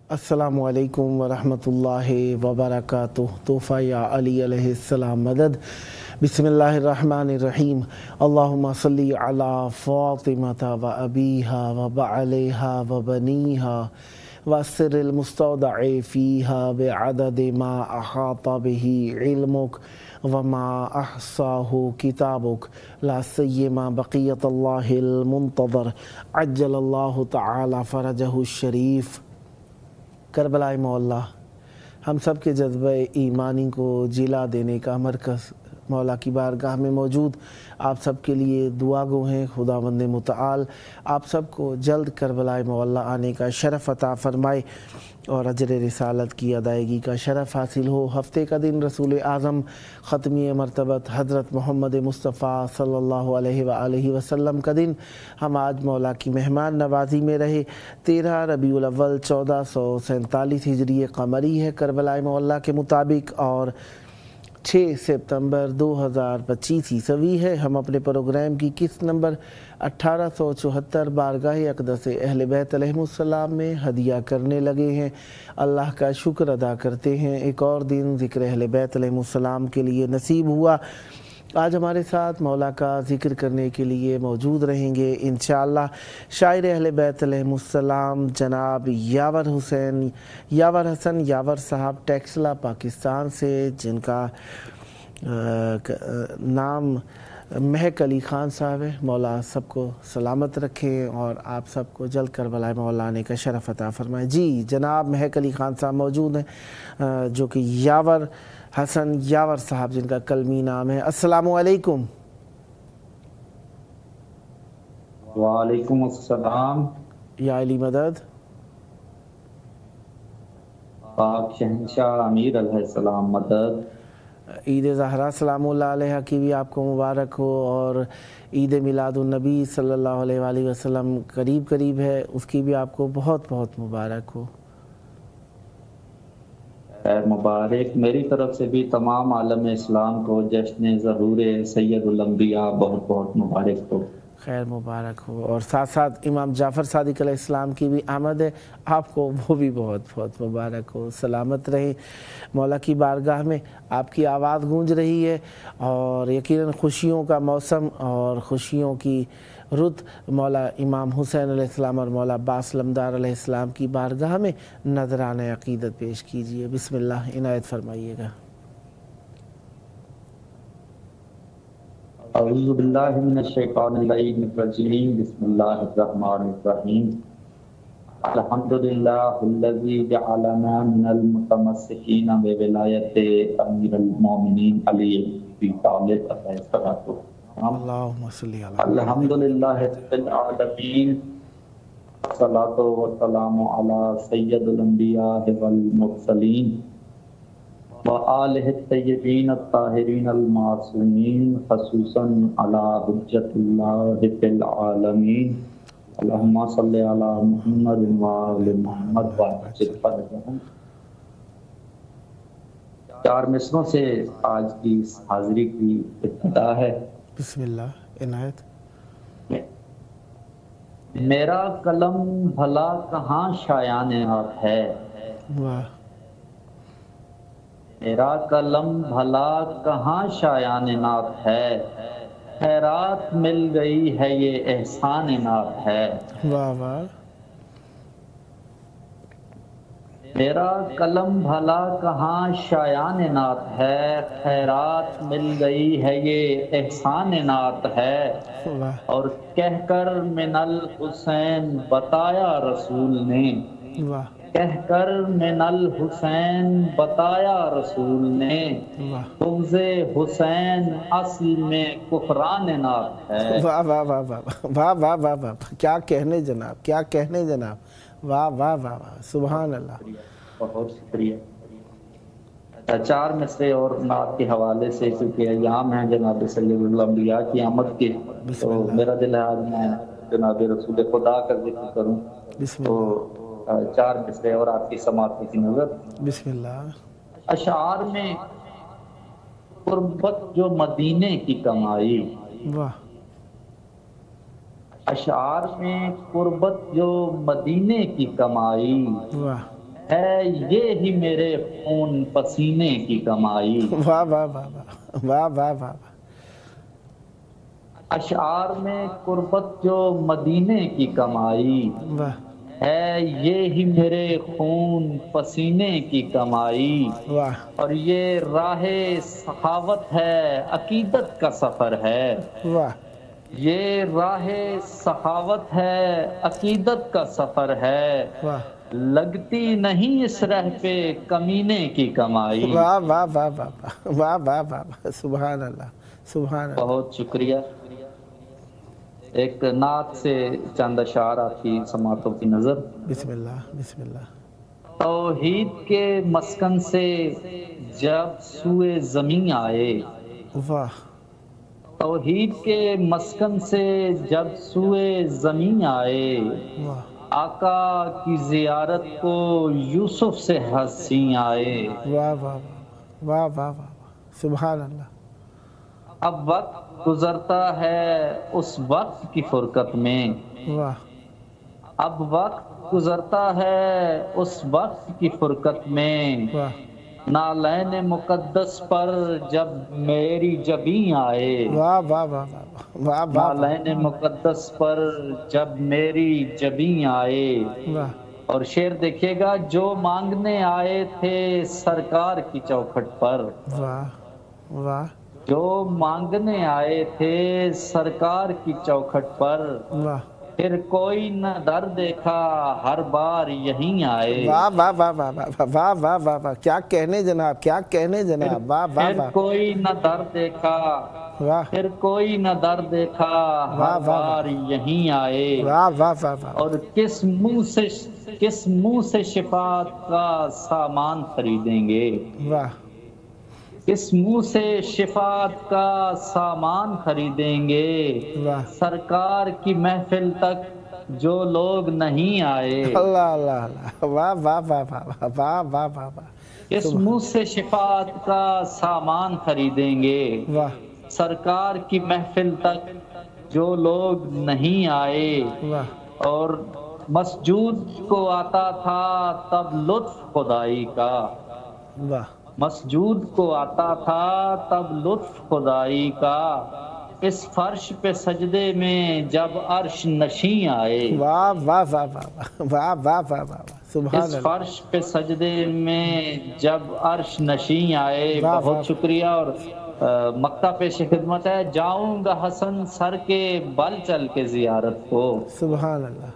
السلام علیکم ورحمۃ اللہ وبرکاتہ۔ تحفہ یا علی علیہ السلام مدد۔ بسم اللہ الرحمن الرحیم۔ اللہم صلی علی فاطمۃ و ابیہا و بعلیہا و بنیہا والسر المستودع فیہا بعدد ما احاط بہ علمک وما احصاہ کتابک لا سیما بقیت اللہ المنتظر عجل اللہ تعالی فرجہ الشریف۔ کربلائے مولا ہم سب کے جذبہ ایمانی کو جلا دینے کا مرکز مولا کی بارگاہ میں موجود آپ سب کے لیے دعا گو ہیں۔ خداوند متعال آپ سب کو جلد کربلائے مولا آنے کا شرف عطا فرمائے اور اجر رسالت کی ادائیگی کا شرف حاصل ہو۔ ہفتے کا دن رسول اعظم ختمی مرتبت حضرت محمد مصطفیٰ صلی اللہ علیہ وآلہ وسلم کا دن ہم آج مولا کی مہمان نوازی میں رہے۔ 13 ربیع الاول 1447 ہجری قمری ہے کربلائے مولا کے مطابق، اور 6 ستمبر 2025 عیسوی ہے۔ ہم اپنے پروگرام کی قسط نمبر 1874 بارگاہ اقدس اہل بیت علیہ السلام میں ہدیہ کرنے لگے ہیں۔ اللہ کا شکر ادا کرتے ہیں، ایک اور دن ذکر اہل بیت علیہ السلام کے لیے نصیب ہوا۔ آج ہمارے ساتھ مولا کا ذکر کرنے کے لیے موجود رہیں گے انشاءاللہ شاعر اہل بیت علیہ السلام جناب یاور حسن یاور صاحب ٹیکسلا پاکستان سے، جن کا نام مہک علی خان صاحب ہے۔ مولا سب کو سلامت رکھیں اور آپ سب کو جلد کربلائے مولا آنے کا شرف عطا فرمائے۔ جی جناب مہک علی خان صاحب موجود ہیں، جو کہ یاور حسن یاور صاحب جن کا کلمی نام ہے۔ السلام علیکم۔ وعلیکم السلام۔ یا علی مدد۔ پاک شہنشاہ امیر علیہ السلام مدد۔ عید زہرا سلام اللہ علیہ کی بھی آپ کو مبارک ہو، اور عید میلاد النبی صلی اللہ علیہ وآلہ وسلم قریب ہے، اس کی بھی آپ کو بہت بہت مبارک ہو۔ خیر مبارک۔ میری طرف سے بھی تمام عالم اسلام کو جشن ظہور سید الانبیاء بہت بہت مبارک ہو۔ خیر مبارک ہو، اور ساتھ ساتھ امام جعفر صادق علیہ السلام کی بھی آمد ہے، آپ کو وہ بھی بہت بہت مبارک ہو۔ سلامت رہیں، مولا کی بارگاہ میں آپ کی آواز گونج رہی ہے، اور یقیناً خوشیوں کا موسم اور خوشیوں کی رت مولا امام حسین علیہ السلام اور مولا عباس علمدار علیہ السلام کی بارگاہ میں نذرانہ عقیدت پیش کیجیے۔ بسم اللہ عنایت فرمائیے گا۔ اعوذ باللہ من الشیطان الرجیم، بسم اللہ الرحمن الرحیم۔ الحمدللہ الذی جعلنا من المتمسکین بولایت امیر المومنین علی بن طالب علیہ الصلوۃ اللہم صلی علی الحمدللہ رب العالمین، الصلاۃ والسلام علی سید الانبیاء والمرسلین وآلہ الطیبین الطاہرین المعصومین، خصوصاً علی حجت اللہ فی العالمین، اللہم صلی علی محمد وآل محمد وعجل فرجہم۔ 4 مصروں سے آج کی اس حاضری کی ابتدا ہے۔ بسم اللہ عنایت۔ میرا قلم بھلا کہاں شایان آپ ہے، واہ۔ میرا قلم بھلا کہاں شایان نات ہے، خیرات مل گئی ہے یہ احسان نات ہے۔ واہ واہ۔ میرا قلم بھلا کہاں شایان نات ہے، خیرات مل گئی ہے یہ احسان نات ہے۔ واہ اور کہہ کر من الحسین بتایا رسول نے، واہ کہہ کر من الحسین بتایا رسول نے، واہ بغض حسین اصل میں کفران نات ہے۔ واہ واہ واہ واہ واہ واہ واہ واہ، کیا کہنے جناب، کیا کہنے جناب، واہ واہ واہ واہ، سبحان اللہ۔ بہت شکریہ۔ 4 مصرے اور نعت کے حوالے سے، کیونکہ ایام ہیں جناب سید الانبیاء کی آمد کے، تو میرا دل ہے آج میں جناب رسول خدا کا ذکر کروں، تو 4 مصرے اور آپ کی سماعتوں کی نظر۔ بسم اللہ۔ اشعار میں قربت جو مدینے کی کمائی، واہ، اشعار میں قربت جو مدینے کی کمائی، واہ ہے یہ ہی میرے خون پسینے کی کمائی۔ واہ واہ واہ واہ واہ واہ۔ اشعار میں قربت جو مدینے کی کمائی، واہ ہے یہ ہی میرے خون پسینے کی کمائی، واہ اور یہ راہ سخاوت ہے، عقیدت کا سفر ہے، واہ یہ راہ سخاوت ہے، عقیدت کا سفر ہے، واہ لگتی نہیں اس راہ پہ کمینے کی کمائی۔ واہ واہ واہ واہ واہ واہ واہ، سبحان اللہ سبحان اللہ۔ بہت شکریہ۔ ایک نعت سے چند اشعار آپ کی سماعتوں کی نظر۔ بسم اللہ بسم اللہ۔ توحید کے مسکن سے جب سوئے زمین آئے، واہ توحید کے مسکن سے جب سوئے زمین آئے، واہ آقا کی زیارت کو یوسف سے حسین آئے، واہ واہ واہ واہ واہ، سبحان اللہ۔ اب وقت گزرتا ہے اس وقت کی فرقت میں، واہ اب وقت گزرتا ہے اس وقت کی فرقت میں، واہ نالین مقدس پر جب میری جبیں آئے، واہ واہ واہ واہ واہ نالین مقدس پر جب میری جبیں آئے، واہ اور شعر دیکھیے گا، جو مانگنے آئے تھے سرکار کی چوکھٹ پر، واہ واہ جو مانگنے آئے تھے سرکار کی چوکھٹ پر، واہ پھر کوئی نہ در دیکھا ہر بار یہیں آئے، واہ واہ واہ واہ واہ واہ واہ واہ، کیا کہنے جناب، کیا کہنے جناب، واہ واہ پھر واہ کوئی نہ در دیکھا، واہ پھر کوئی نہ در دیکھا ہر بار یہیں آئے، واہ واہ واہ واہ، اور کس منہ سے شفاعت کا سامان خریدیں گے، واہ کس منہ سے شفاعت کا سامان خریدیں گے، واہ سرکار کی محفل تک جو لوگ نہیں آئے، اللہ اللہ اللہ، واہ واہ واہ واہ واہ واہ واہ واہ، کس منہ سے شفاعت کا سامان خریدیں گے، واہ سرکار کی محفل تک جو لوگ نہیں آئے، واہ اور مسجود کو آتا تھا تب لطف خدائی کا، واہ مسجود کو آتا تھا تب لطف خدائی کا، اس فرش پہ سجدے میں جب عرش نشیں آئے، واہ واہ واہ واہ واہ واہ واہ واہ، سبحان اس اللہ، فرش پہ سجدے میں جب عرش نشیں آئے۔ واہ واہ۔ بہت شکریہ۔ اور مقطع پیش خدمت ہے، جاؤں گا حسن سر کے بل چل کے زیارت کو، سبحان اللہ،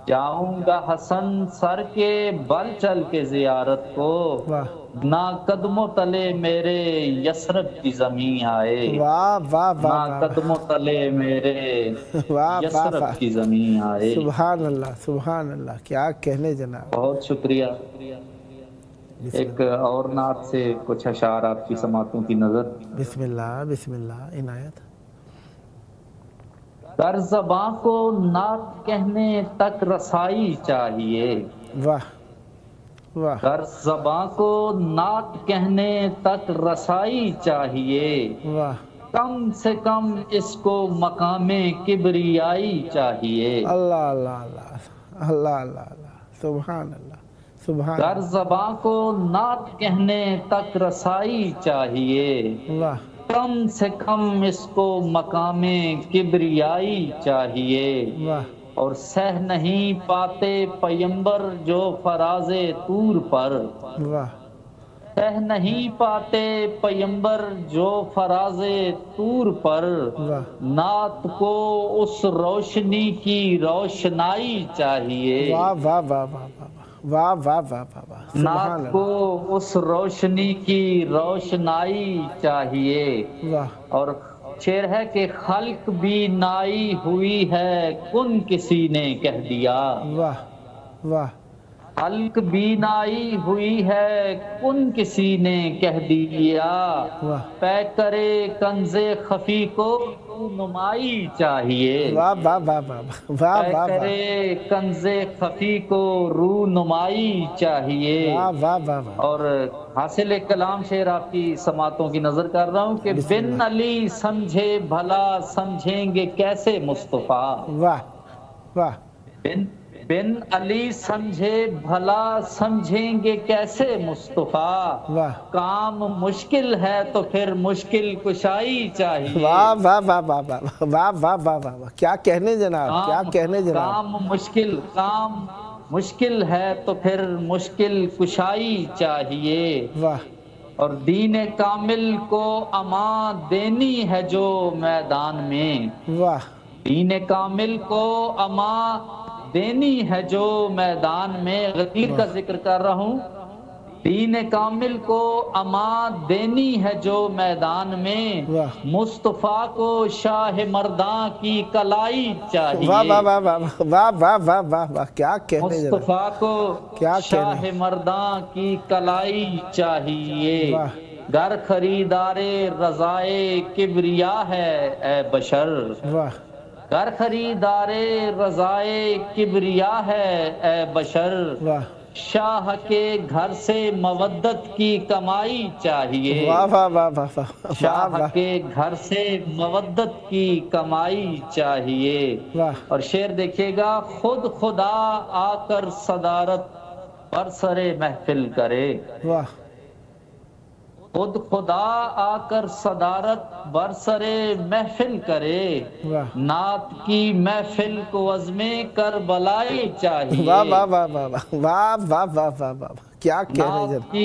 جاؤں گا حسن سر کے بل چل کے زیارت کو، واہ نہ قدموں تلے میرے یثرب کی زمین آئے، واہ واہ نہ واہ قدموں تلے میرے واہ واہ یثرب واہ، کی زمین آئے۔ سبحان اللہ سبحان اللہ، کیا کہنے جناب۔ بہت شکریہ۔ ایک اور نعت سے کچھ اشعار آپ کی سماعتوں کی نظر۔ بسم اللہ بسم اللہ، عنایت۔ در زباں کو نعت کہنے تک رسائی چاہیے، واہ واہ در زباں کو نعت کہنے تک رسائی چاہیے، واہ، کم سے کم اس کو مقام کبریائی چاہیے، اللہ اللہ اللہ اللہ اللہ اللہ، سبحان اللہ سبحان در زباں کو نعت کہنے تک رسائی چاہیے، واہ کم سے کم اس کو مقام کبریائی چاہیے، واہ اور سہ نہیں پاتے پیمبر جو فراز طور پر، واہ سہ نہیں پاتے پیمبر جو فراز طور پر، واہ نعت کو اس روشنی کی روشنائی چاہیے، واہ واہ واہ واہ واہ واہ واہ واہ واہ، سبحان نعت اللہ، کو اس روشنی کی روشنائی چاہیے، واہ اور شعر ہے کہ خلق بھی نائی ہوئی ہے کن کسی نے کہہ دیا، واہ واہ حلق بینائی ہوئی ہے کن کسی نے کہہ دیا، پے کرے کنز خفی کو رونمائی چاہیے، واہ واہ واہ واہ واہ پے واہ کرے کنز خفی کو رونمائی چاہیے۔ واہ واہ واہ واہ، اور حاصل کلام شعر آپ کی سماعتوں کی نظر کر رہا ہوں کہ بن علی سمجھے بھلا سمجھیں گے کیسے مصطفیٰ، واہ واہ، بن علی سمجھے بھلا سمجھیں گے کیسے مصطفیٰ، واہ کام مشکل ہے تو پھر مشکل کشائی چاہیے، واہ واہ واہ واہ واہ واہ واہ واہ واہ، کیا کہنے جناب، کیا کہنے جناب، کام مشکل ہے تو پھر مشکل کشائی چاہیے، واہ اور دین کامل کو امان دینی ہے جو میدان میں، واہ دین کامل کو امان دینی ہے جو میدان میں، غدیر کا ذکر کر رہا ہوں، دین کامل کو امان دینی ہے جو میدان میں، مصطفیٰ کو شاہ مرداں کی کلائی چاہیے، واہ واہ واہ واہ واہ واہ واہ واہ واہ، کیا کہنے جناب، مصطفیٰ کو شاہ مرداں کی کلائی چاہیے، گر خریدار رضائے کبریا ہے اے بشر، واہ گر خریدار رضائے کبریا ہے اے بشر، واہ شاہ کے گھر سے مودت کی کمائی چاہیے، واہ واہ واہ واہ، شاہ کے گھر سے مودت کی کمائی چاہیے، اور شعر دیکھیے گا، خود خدا آ کر صدارت برسر محفل کرے، واہ خود خدا آ کر صدارت برسر محفل کرے، نعت کی محفل کو عزم کربلائی چاہیے، واہ واہ واہ واہ واہ واہ واہ واہ واہ، کیا کہنے جناب،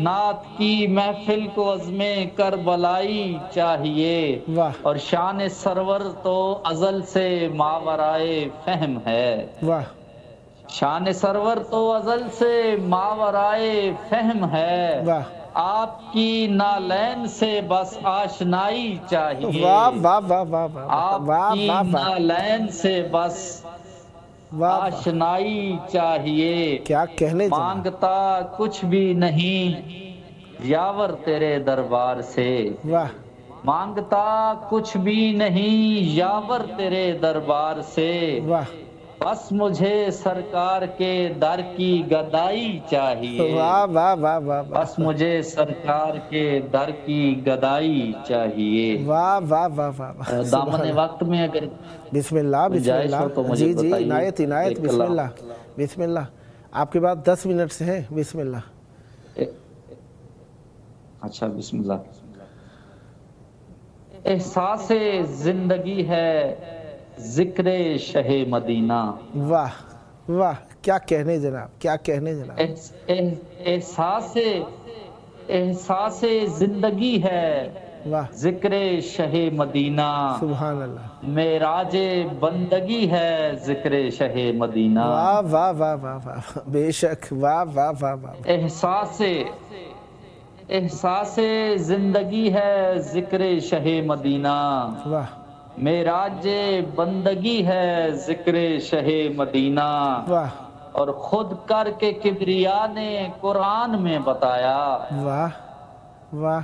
نعت کی محفل کو عزم کربلائی چاہیے، اور شان سرور تو ازل سے ماورائے فہم ہے، واہ شان سرور تو ازل سے ماورائے فہم ہے، آپ کی نالین سے بس آشنائی چاہیے، واہ واہ واہ واہ، آپ کی نالین سے بس آشنائی چاہیے، کیا کہنے جناب، مانگتا کچھ بھی نہیں یاور تیرے دربار سے، واہ مانگتا کچھ بھی نہیں یاور تیرے دربار سے، واہ بس مجھے سرکار کے در کی گدائی چاہیے، واہ واہ واہ واہ، بس مجھے سرکار کے در کی گدائی چاہیے، واہ واہ واہ واہ، دامن وقت میں اگر بسم اللہ بسم اللہ، جی جی عنایت عنایت، بسم اللہ بسم اللہ، آپ کے بعد 10 منٹ سے ہیں، بسم اللہ، اچھا بسم اللہ، احساس زندگی ہے ذکر شہ مدینہ، واہ واہ، کیا کہنے جناب، کیا کہنے جناب، احساس زندگی ہے واہ ذکر شہ مدینہ، سبحان اللہ، معراج بندگی ہے ذکر شہ مدینہ، واہ واہ واہ واہ واہ، بے شک، واہ واہ واہ واہ، احساس زندگی ہے ذکر شہ مدینہ، واہ معراج بندگی ہے ذکر شہ مدینہ، واہ اور خود کر کے کبریا نے قرآن میں بتایا، واہ واہ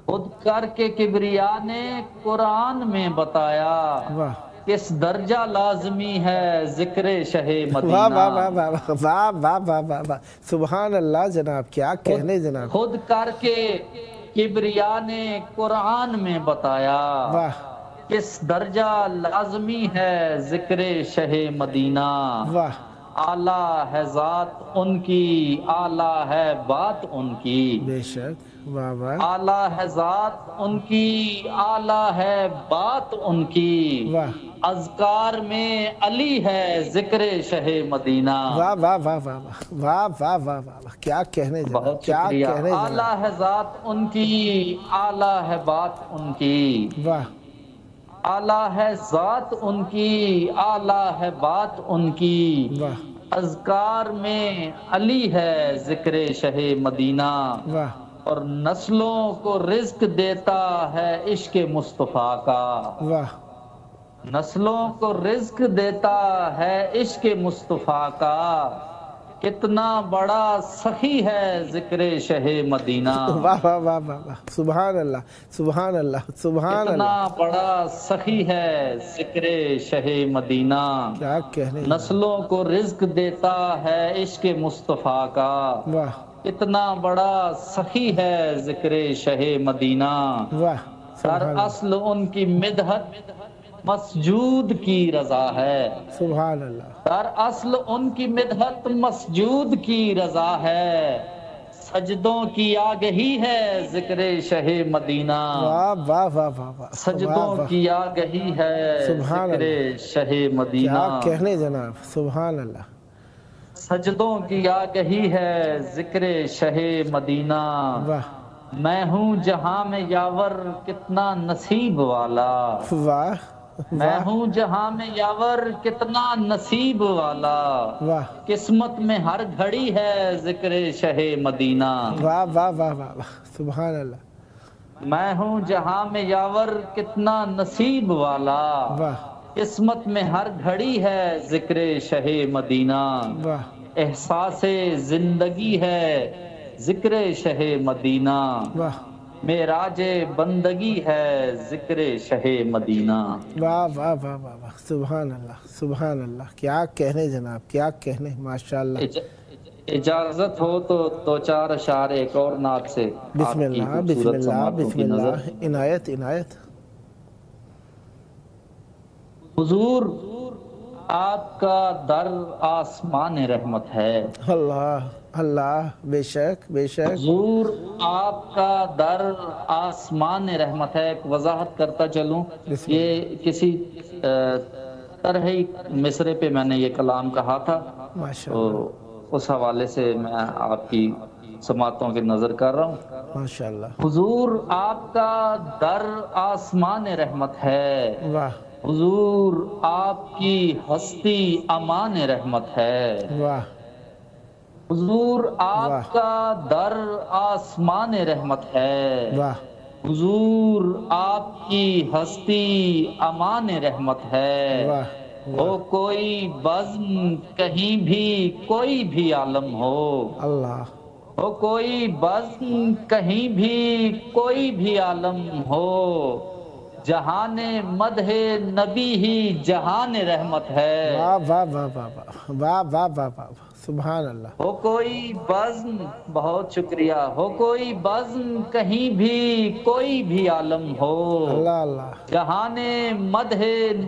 خود کر کے کبریا نے قرآن میں بتایا، واہ کس درجہ لازمی ہے ذکر شہ مدینہ، واہ واہ واہ واہ واہ واہ واہ واہ واہ، سبحان اللہ جناب، کیا کہنے جناب، خود کر کے کبریا نے قرآن میں بتایا، واہ کس درجہ لازمی ہے ذکر شہ مدینہ، واہ اعلیٰ ہے ذات ان کی اعلیٰ ہے بات ان کی، بے شک، واہ واہ اعلیٰ ہے ذات ان کی اعلیٰ ہے بات ان کی، واہ اذکار میں علی ہے ذکر شہ مدینہ، واہ واہ واہ واہ واہ واہ واہ واہ، کیا کہنے جناب، بہت کیا شکریہ، کہنے جناب، اعلیٰ ہے ذات ان کی اعلیٰ ہے بات ان کی، واہ اعلیٰ ہے ذات ان کی اعلیٰ ہے بات ان کی، واہ اذکار میں علی ہے ذکر شہ مدینہ، واہ اور نسلوں کو رزق دیتا ہے عشق مصطفیٰ کا، واہ نسلوں کو رزق دیتا ہے عشق مصطفیٰ کا، کتنا بڑا سخی ہے ذکر شہ مدینہ. واہ واہ واہ واہ واہ، سبحان اللہ سبحان اللہ سبحان کتنا اللہ. بڑا سخی ہے ذکر شہ مدینہ. کیا کہنے. نسلوں کو رزق دیتا ہے عشق مصطفیٰ کا. واہ کتنا بڑا سخی ہے ذکر شہ مدینہ. واہ در سبحان اصل ان کی مدحت مسجود کی رضا ہے. سبحان اللہ. در اصل ان کی مدحت مسجود کی رضا ہے. سجدوں کی آگہی ہے ذکر شہ مدینہ. واہ واہ واہ واہ واہ. سجدوں کی آگہی ہے سبحان ذکر شہ مدینہ. کیا کہنے جناب، سبحان اللہ. سجدوں کی آگہی ہے ذکر شہ مدینہ. واہ میں ہوں جہاں میں یاور کتنا نصیب والا. واہ میں ہوں جہاں میں یاور کتنا نصیب والا. واہ قسمت میں ہر گھڑی ہے ذکر شہ مدینہ. واہ واہ واہ واہ واہ، سبحان اللہ. میں ہوں جہاں میں یاور کتنا نصیب والا. واہ قسمت میں ہر گھڑی ہے ذکر شہ مدینہ. واہ احساس زندگی ہے ذکر شہ مدینہ. واہ معراج بندگی ہے ذکر شہ مدینہ. واہ واہ واہ واہ واہ، سبحان اللہ سبحان اللہ. کیا کہنے جناب، کیا کہنے، ماشاءاللہ. اجازت ہو تو دو چار اشعار ایک اور نعت سے بسم اللہ بسم اللہ بسم اللہ. عنایت عنایت. حضور آپ کا در آسمان رحمت ہے. اللہ اللہ، بے شک بے شک. حضور آپ کا در آسمان رحمت ہے. ایک وضاحت کرتا چلوں، یہ کسی طرح مصرے پہ میں نے یہ کلام کہا تھا، ماشاءاللہ اس حوالے سے میں آپ کی سماعتوں کی نظر کر رہا ہوں. ماشاءاللہ. حضور آپ کا در آسمان رحمت ہے. واہ حضور آپ کی ہستی امان رحمت ہے. واہ حضور واہ. آپ کا در آسمان رحمت ہے. واہ حضور آپ کی ہستی امان رحمت ہے. واہ ہو کوئی بزم کہیں بھی کوئی بھی عالم ہو. اللہ. ہو کوئی بزم کہیں بھی کوئی بھی عالم ہو. جہان مدح نبی ہی جہان رحمت ہے. واہ واہ واہ واہ واہ واہ واہ واہ واہ، سبحان اللہ. ہو کوئی بزم، بہت شکریہ، ہو کوئی بزم کہیں بھی کوئی بھی عالم ہو. اللہ اللہ. جہان مدح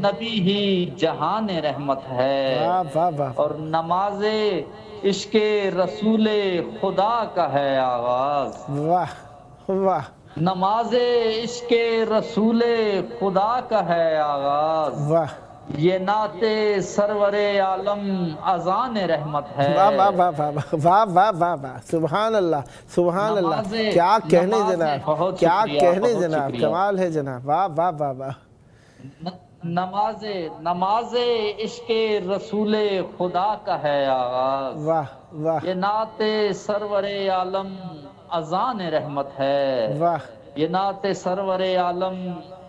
نبی ہی جہان رحمت ہے. واہ واہ واہ. اور نماز عشق رسول خدا کا ہے آغاز. واہ واہ. نماز عشق رسول خدا کا ہے آغاز. واہ. یہ نعت سرور عالم اذان رحمت ہے. واہ واہ واہ واہ واہ واہ واہ واہ، سبحان اللہ سبحان اللہ. کیا کہنے جناب، کیا کہنے جناب، کمال ہے جناب. واہ واہ واہ واہ. نماز عشق رسول خدا کا ہے آغاز. واہ واہ. یہ نعت سرور عالم اذان رحمت ہے. واہ. یہ نعت سرور عالم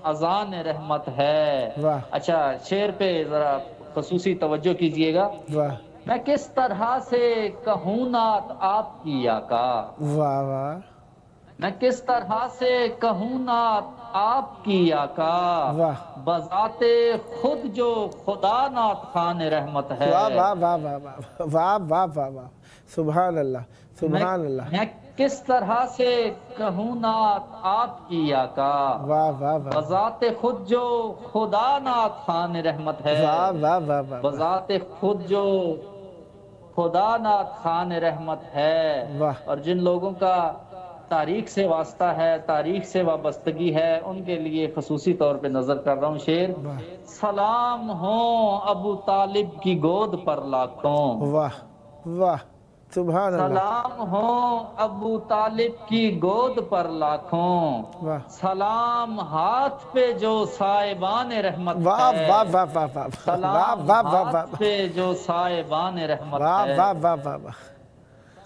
اذان رحمت ہے. واہ. اچھا، شعر پہ ذرا خصوصی توجہ کیجئے گا. واہ. میں کس طرح سے کہوں نعت آپ کی آقا. واہ واہ. میں کس طرح سے کہوں نعت آپ کی آقا. واہ. بذات خود جو خدا نعت خوان رحمت ہے. واہ واہ واہ واہ واہ واہ واہ واہ واہ، سبحان اللہ سبحان اللہ. میں کس طرح سے کہوں نعت آپ کی آقا. واہ واہ واہ. بذات خود جو خدا نعت خوان رحمت ہے. واہ واہ واہ واہ. بذات خود جو خدا نعت خوان رحمت ہے. واہ. اور جن لوگوں کا تاریخ سے واسطہ ہے، تاریخ سے وابستگی ہے، ان کے لیے خصوصی طور پہ نظر کر رہا ہوں شعر. سلام ہوں ابو طالب کی گود پر لاکھوں. واہ واہ، سبحان اللہ. سلام ہوں ابو طالب کی گود پر لاکھوں. واہ. سلام ہاتھ پہ جو صاحبان رحمت ہے. واہ واہ واہ واہ واہ. سلام واہ واہ واہ. ہاتھ پہ جو صاحبان رحمت واہ ہے. واہ واہ واہ واہ.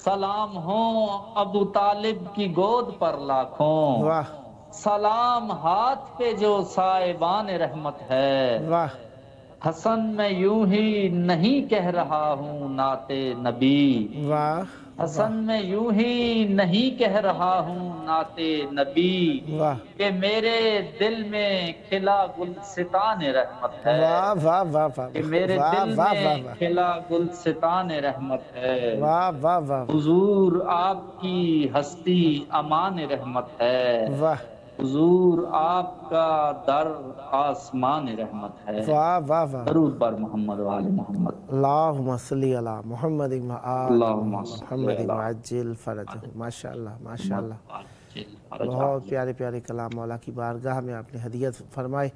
سلام ہوں ابو طالب کی گود پر لاکھوں. واہ. سلام ہاتھ پہ جو صاحبان رحمت ہے. واہ. حسن میں یوں ہی نہیں کہہ رہا ہوں نعت نبی، واہ حسن میں یوں ہی نہیں کہہ رہا ہوں نعت نبی، واہ کہ میرے دل میں کھلا گلستان رحمت ہے، واہ واہ واہ واہ کہ میرے واہ دل واہ میں واہ کھلا گلستان رحمت ہے، واہ واہ واہ حضور آپ کی ہستی امان رحمت ہے، واہ حضور آپ کا در آسمان رحمت ہے، واہ واہ واہ درود بر محمد و آل محمد، اللہم صلی علی محمد و آل اللہم صل محمد علی وعجل فرجہ۔ ماشاء اللہ ماشاء اللہ، محمد۔ بہت پیارے پیارے کلام مولا کی بارگاہ میں آپ نے ہدیت فرمائے۔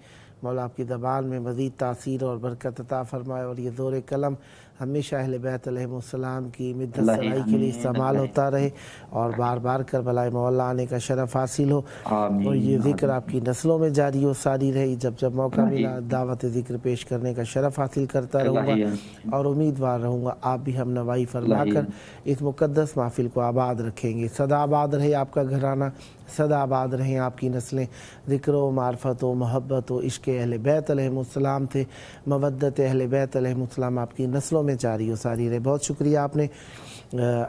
مولا آپ کی زبان میں مزید تاثیر اور برکت عطا فرمائے، اور یہ زور قلم ہمیشہ اہل بیت علیہ السلام کی مدت سرائی کے لیے استعمال ہوتا رہے، اور بار بار کربلائے مولا آنے کا شرف حاصل ہو، اور یہ ذکر آپ کی نسلوں میں جاری و ساری رہی۔ جب جب موقع ملا دعوت ذکر پیش کرنے کا شرف حاصل کرتا رہوں گا، اور امیدوار رہوں گا آپ بھی ہم نوائی فرما کر اس مقدس محفل کو آباد رکھیں گے۔ سدا آباد رہے آپ کا گھرانہ، سدا آباد رہیں آپ کی نسلیں، ذکر و معرفت و محبت و عشق اہل بیت علیہ السلام تھے، مودت اہل بیت علیہ السلام آپ کی نسلوں میں جاری و ساری رہے۔ بہت شکریہ آپ نے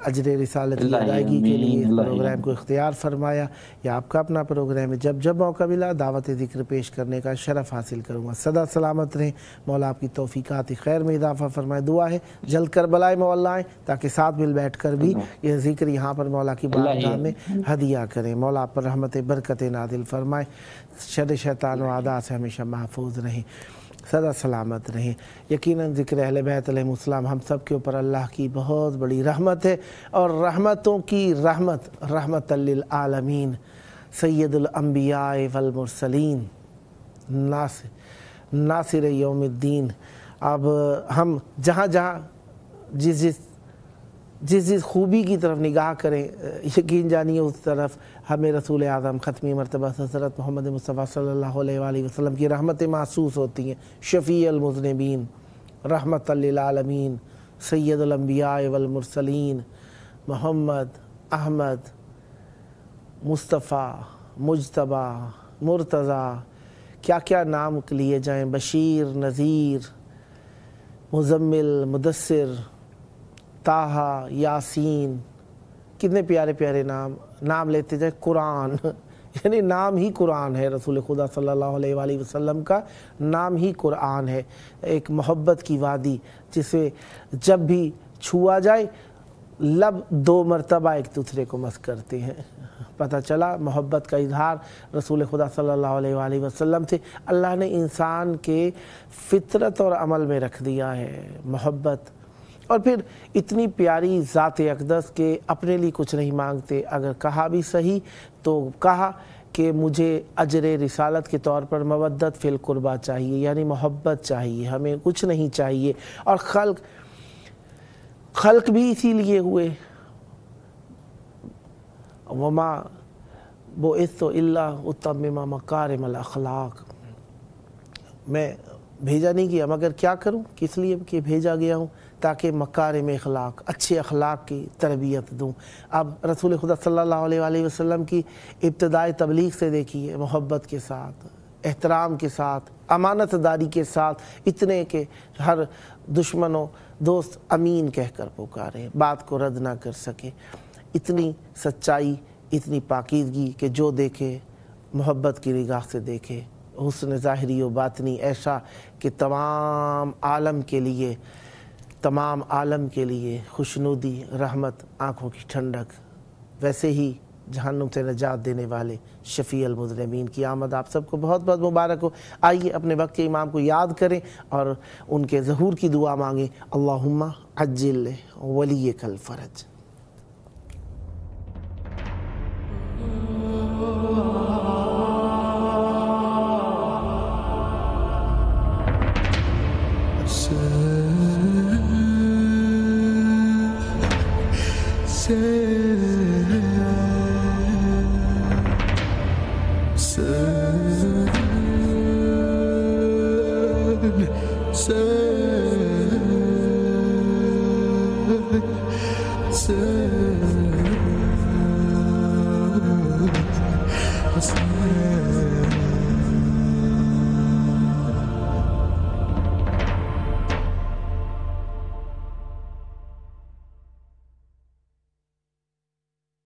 اجر رسالت کی ادائیگی کے لیے اس پروگرام کو اختیار فرمایا۔ یہ آپ کا اپنا پروگرام ہے، جب جب موقع ملا دعوت ذکر پیش کرنے کا شرف حاصل کروں گا۔ سدا سلامت رہیں، مولا آپ کی توفیقات خیر میں اضافہ فرمائے۔ دعا ہے جلد کربلائے مولا آئیں تاکہ ساتھ مل بیٹھ کر بھی یہ ذکر یہاں پر مولا کی بارگاہ میں ہدیہ کریں۔ مولا آپ پر رحمت برکت نازل فرمائے، شر شیطان و اعداء سے ہمیشہ محفوظ رہیں، سدا سلامت رہیں۔ یقیناً ذکر اہل بیت علیہ السلام ہم سب کے اوپر اللہ کی بہت بڑی رحمت ہے، اور رحمتوں کی رحمت، رحمت للعالمین، سید الانبیاء والمرسلین، ناصر یوم الدین۔ اب ہم جہاں جہاں جس خوبی کی طرف نگاہ کریں، یقین جانیے اس طرف ہمیں رسول اعظم ختمی مرتبہ حضرت محمد مصطفیٰ صلی اللہ علیہ وآلہ وسلم کی رحمتیں محسوس ہوتی ہیں۔ شفیع المذنبین، رحمت للعالمین، سید الانبیاء والمرسلین، محمد، احمد، مصطفیٰ، مجتبیٰ، مرتضیٰ، کیا کیا نام لیے جائیں، بشیر، نذیر، مزمل، مدثر، طٰہٰ، یاسین، کتنے پیارے پیارے نام لیتے جائیں۔ قرآن، یعنی نام ہی قرآن ہے، رسول خدا صلی اللہ علیہ وآلہ وسلم کا نام ہی قرآن ہے۔ ایک محبت کی وادی جسے جب بھی چھوا جائے لب دو مرتبہ ایک دوسرے کو مس کرتے ہیں۔ پتہ چلا محبت کا اظہار رسول خدا صلی اللہ علیہ وآلہ وسلم سے اللہ نے انسان کے فطرت اور عمل میں رکھ دیا ہے، محبت۔ اور پھر اتنی پیاری ذات اقدس کے اپنے لیے کچھ نہیں مانگتے، اگر کہا بھی صحیح تو کہا کہ مجھے اجر رسالت کے طور پر مودت فی القربہ چاہیے، یعنی محبت چاہیے، ہمیں کچھ نہیں چاہیے۔ اور خلق بھی اسی لیے ہوئے، وما بعثت الا اتمم مکارم الاخلاق، میں بھیجا نہیں گیا مگر کیا کروں، کس لیے کہ بھیجا گیا ہوں تاکہ مکارم اخلاق، اچھے اخلاق کی تربیت دوں۔ اب رسول خدا صلی اللہ علیہ وآلہ وسلم کی ابتدائی تبلیغ سے دیکھیے، محبت کے ساتھ، احترام کے ساتھ، امانت داری کے ساتھ، اتنے کہ ہر دشمن و دوست امین کہہ کر پکارے، بات کو رد نہ کر سکے۔ اتنی سچائی، اتنی پاکیزگی کہ جو دیکھے محبت کی نگاہ سے دیکھے، حسن ظاہری و باطنی ایسا کہ تمام عالم کے لیے خوشنودی، رحمت، آنکھوں کی ٹھنڈک۔ ویسے ہی جہنم سے نجات دینے والے شفیع المذنبین کی آمد آپ سب کو بہت بہت مبارک ہو۔ آئیے اپنے وقت کے امام کو یاد کریں اور ان کے ظہور کی دعا مانگیں۔ اللہم عجل ولیک الفرج۔ Say